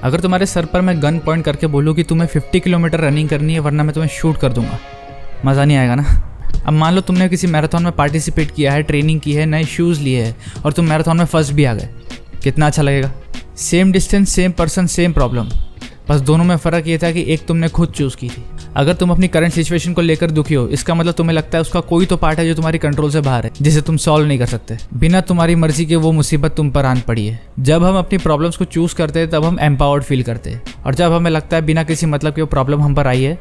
अगर तुम्हारे सर पर मैं गन पॉइंट करके बोलूँ कि तुम्हें 50 किलोमीटर रनिंग करनी है वरना मैं तुम्हें शूट कर दूंगा, मज़ा नहीं आएगा ना। अब मान लो तुमने किसी मैराथन में पार्टिसिपेट किया है, ट्रेनिंग की है, नए शूज़ लिए हैं और तुम मैराथन में फर्स्ट भी आ गए, कितना अच्छा लगेगा। Same distance, same person, same problem, बस दोनों में फ़र्क ये था कि एक तुमने खुद चूज़ की थी। अगर तुम अपनी करंट सिचुएशन को लेकर दुखी हो, इसका मतलब तुम्हें लगता है उसका कोई तो पार्ट है जो तुम्हारी कंट्रोल से बाहर है, जिसे तुम सॉल्व नहीं कर सकते। बिना तुम्हारी मर्जी के वो मुसीबत तुम पर आन पड़ी है। जब हम अपनी प्रॉब्लम्स को चूज़ करते हैं तब हम एम्पावर्ड फील करते हैं, और जब हमें लगता है बिना किसी मतलब के वो प्रॉब्लम हम पर आई है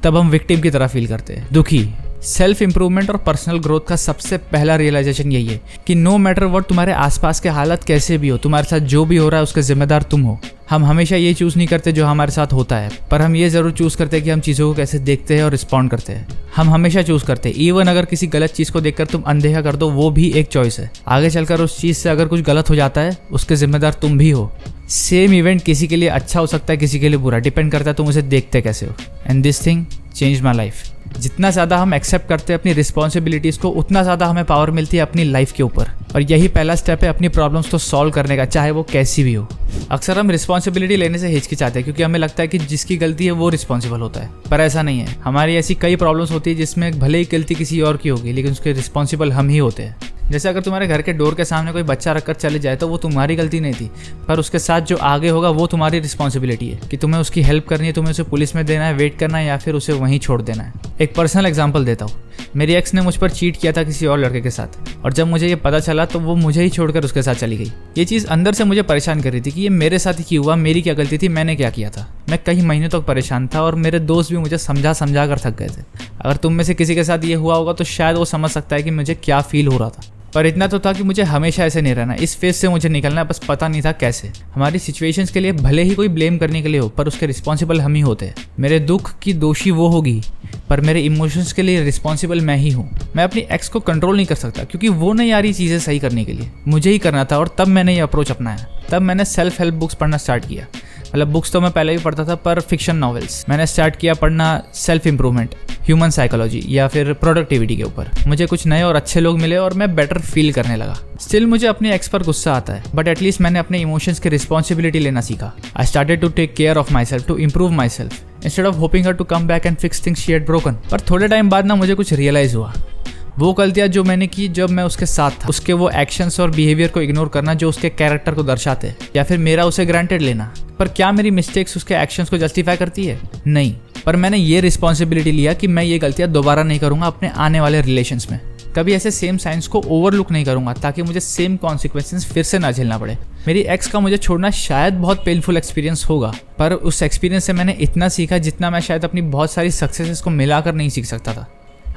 तब हम विक्टिम की तरह फील करते हैं, दुखी। सेल्फ इंप्रूवमेंट और पर्सनल ग्रोथ का सबसे पहला रियलाइजेशन यही है कि नो मैटर व्हाट, तुम्हारे आसपास के हालत कैसे भी हो, तुम्हारे साथ जो भी हो रहा है उसके जिम्मेदार तुम हो। हम हमेशा ये चूज़ नहीं करते जो हमारे साथ होता है, पर हम ये ज़रूर चूज़ करते हैं कि हम चीज़ों को कैसे देखते हैं और रिस्पॉन्ड करते हैं। हम हमेशा चूज़ करते हैं, इवन अगर किसी गलत चीज़ को देखकर तुम अनदेखा कर दो, वो भी एक चॉइस है। आगे चलकर उस चीज़ से अगर कुछ गलत हो जाता है, उसके जिम्मेदार तुम भी हो। सेम इवेंट किसी के लिए अच्छा हो सकता है, किसी के लिए बुरा, डिपेंड करता है तुम उसे देखते कैसे हो। And this thing change my life. जितना ज़्यादा हम एक्सेप्ट करते हैं अपनी रिस्पॉन्सिबिलिटीज़ को, उतना ज़्यादा हमें पावर मिलती है अपनी लाइफ के ऊपर। और यही पहला स्टेप है अपनी प्रॉब्लम्स को सॉल्व करने का, चाहे वो कैसी भी हो। अक्सर हम रिस्पॉन्सिबिलिटी लेने से हिचकिचाते हैं क्योंकि हमें लगता है कि जिसकी गलती है वो रिस्पॉन्सिबल होता है, पर ऐसा नहीं है। हमारी ऐसी कई प्रॉब्लम्स होती है जिसमें भले ही गलती किसी और की होगी, लेकिन उसके रिस्पॉन्सिबल हम ही होते हैं। जैसे अगर तुम्हारे घर के डोर के सामने कोई बच्चा रखकर चले जाए तो वो तुम्हारी गलती नहीं थी, पर उसके साथ जो आगे होगा वो तुम्हारी रिस्पॉन्सिबिलिटी है कि तुम्हें उसकी हेल्प करनी है, तुम्हें उसे पुलिस में देना है, वेट करना है, या फिर उसे वहीं छोड़ देना है। एक पर्सनल एग्जांपल देता हूँ। मेरी एक्स ने मुझ पर चीट किया था किसी और लड़के के साथ, और जब मुझे ये पता चला तो वो मुझे ही छोड़कर उसके साथ चली गई। ये चीज़ अंदर से मुझे परेशान कर रही थी कि ये मेरे साथ ही क्यों हुआ, मेरी क्या गलती थी, मैंने क्या किया था। मैं कई महीनों तक परेशान था और मेरे दोस्त भी मुझे समझा कर थक गए थे। अगर तुम में से किसी के साथ ये हुआ होगा तो शायद वो समझ सकता है कि मुझे क्या फील हो रहा था। पर इतना तो था कि मुझे हमेशा ऐसे नहीं रहना, इस फेज से मुझे निकलना है, बस पता नहीं था कैसे। हमारी सिचुएशंस के लिए भले ही कोई ब्लेम करने के लिए हो, पर उसके रिस्पॉन्सिबल हम ही होते हैं। मेरे दुख की दोषी वो होगी, पर मेरे इमोशंस के लिए रिस्पॉन्सिबल मैं ही हूँ। मैं अपनी एक्स को कंट्रोल नहीं कर सकता क्योंकि वो नहीं आ रही चीज़ें सही करने के लिए, मुझे ही करना था। और तब मैंने ये अप्रोच अपनाया। तब मैंने सेल्फ हेल्प बुक्स पढ़ना स्टार्ट किया। मतलब बुक्स तो मैं पहले भी पढ़ता था, पर फिक्शन नॉवेल्स। मैंने स्टार्ट किया पढ़ना सेल्फ इंप्रूवमेंट, ह्यूमन साइकोलॉजी या फिर प्रोडक्टिविटी के ऊपर। मुझे कुछ नए और अच्छे लोग मिले और मैं बेटर फील करने लगा। स्टिल मुझे अपने एक्स पर गुस्सा आता है, बट एटलीस्ट मैंने अपने इमोशंस की रिस्पॉन्सिबिलिटी लेना सीखा। I started to take care of myself, to improve myself instead of hoping her to come back and fix things she had broken. पर थोड़े टाइम बाद ना मुझे कुछ रियलाइज हुआ। वो गलतियाँ जो मैंने की जब मैं उसके साथ था, उसके वो एक्शंस और बिहेवियर को इग्नोर करना जो उसके कैरेक्टर को दर्शाते, या फिर मेरा उसे ग्रांटेड लेना। पर क्या मेरी मिस्टेक्स उसके एक्शंस को जस्टिफाई करती है? नहीं। पर मैंने ये रिस्पॉन्सिबिलिटी लिया कि मैं ये गलतियाँ दोबारा नहीं करूँगा अपने आने वाले रिलेशंस में। कभी ऐसे सेम साइंस को ओवरलुक नहीं करूँगा ताकि मुझे सेम कॉन्सिक्वेंसेस फिर से ना झेलना पड़े। मेरी एक्स का मुझे छोड़ना शायद बहुत पेनफुल एक्सपीरियंस होगा, पर उस एक्सपीरियंस से मैंने इतना सीखा जितना मैं शायद अपनी बहुत सारी सक्सेसेस को मिलाकर नहीं सीख सकता था।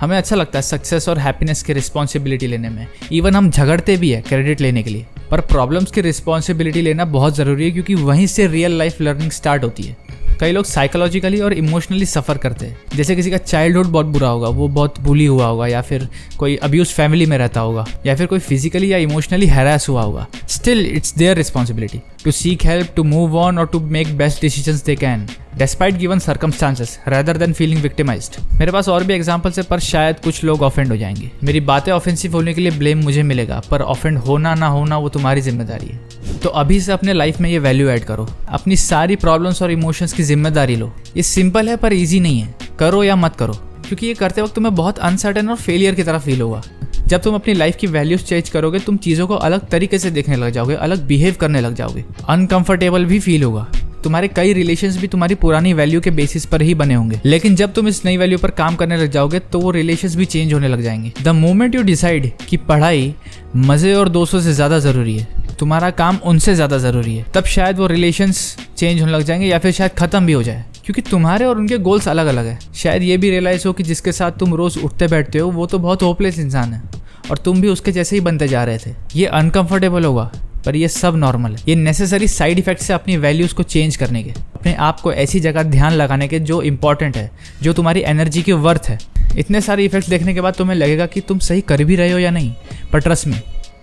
हमें अच्छा लगता है सक्सेस और हैप्पीनेस की रिस्पॉन्सिबिलिटी लेने में, इवन हम झगड़ते भी है क्रेडिट लेने के लिए। पर प्रॉब्लम्स की रिस्पॉन्सिबिलिटी लेना बहुत ज़रूरी है क्योंकि वहीं से रियल लाइफ लर्निंग स्टार्ट होती है। कई लोग साइकोलॉजिकली और इमोशनली सफ़र करते हैं। जैसे किसी का चाइल्डहुड बहुत बुरा होगा, वो बहुत बुली हुआ होगा, या फिर कोई अब्यूज फैमिली में रहता होगा, या फिर कोई फिजिकली या इमोशनली हैरास हुआ होगा। Still it's their responsibility to seek help, to move on और to make best decisions they can despite given circumstances rather than feeling victimized। मेरे पास और भी एग्जांपल्स है, पर शायद कुछ लोग ऑफेंड हो जाएंगे। मेरी बातें ऑफेंसिव होने के लिए ब्लेम मुझे मिलेगा, पर ऑफेंड होना ना होना वो तुम्हारी जिम्मेदारी है। तो अभी से अपने लाइफ में ये वैल्यू ऐड करो, अपनी सारी प्रॉब्लम्स और इमोशंस की जिम्मेदारी लो। ये सिंपल है पर ईजी नहीं है। करो या मत करो, क्योंकि ये करते वक्त तुम्हें बहुत अनसर्टेन और फेलियर की तरह फील होगा। जब तुम अपनी लाइफ की वैल्यूज चेंज करोगे, तुम चीज़ों को अलग तरीके से देखने लग जाओगे, अलग बिहेव करने लग जाओगे, अनकंफर्टेबल भी फील होगा। तुम्हारे कई रिलेशंस भी तुम्हारी पुरानी वैल्यू के बेसिस पर ही बने होंगे, लेकिन जब तुम इस नई वैल्यू पर काम करने लग जाओगे तो वो रिलेशंस भी चेंज होने लग जाएंगे। द मोमेंट यू डिसाइड कि पढ़ाई मज़े और दोस्तों से ज़्यादा ज़रूरी है, तुम्हारा काम उनसे ज़्यादा ज़रूरी है, तब शायद वो रिलेशंस चेंज होने लग जाएंगे, या फिर शायद ख़त्म भी हो जाए, क्योंकि तुम्हारे और उनके गोल्स अलग अलग है। शायद ये भी रियलाइज़ हो कि जिसके साथ तुम रोज़ उठते बैठते हो वो तो बहुत होपलेस इंसान है और तुम भी उसके जैसे ही बनते जा रहे थे। ये अनकंफर्टेबल होगा, पर ये सब नॉर्मल है। ये नेसेसरी साइड इफेक्ट्स से अपनी वैल्यूज़ को चेंज करने के, अपने आप को ऐसी जगह ध्यान लगाने के जो इंपॉर्टेंट है, जो तुम्हारी एनर्जी की वर्थ है। इतने सारे इफेक्ट्स देखने के बाद तुम्हें लगेगा कि तुम सही कर भी रहे हो या नहीं, पर trust me,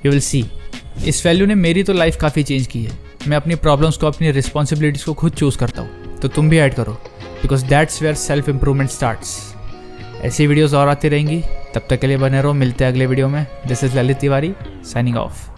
you will see. इस वैल्यू ने मेरी तो लाइफ काफ़ी चेंज की है। मैं अपनी प्रॉब्लम्स को, अपनी रिस्पॉन्सिबिलिटीज़ को खुद चूज़ करता हूँ, तो तुम भी ऐड करो, because that's where self improvement starts. ऐसी वीडियोज़ और आती रहेंगी, तब तक के लिए बने रहो। मिलते हैं अगले वीडियो में। This is Lalit Tiwari signing off.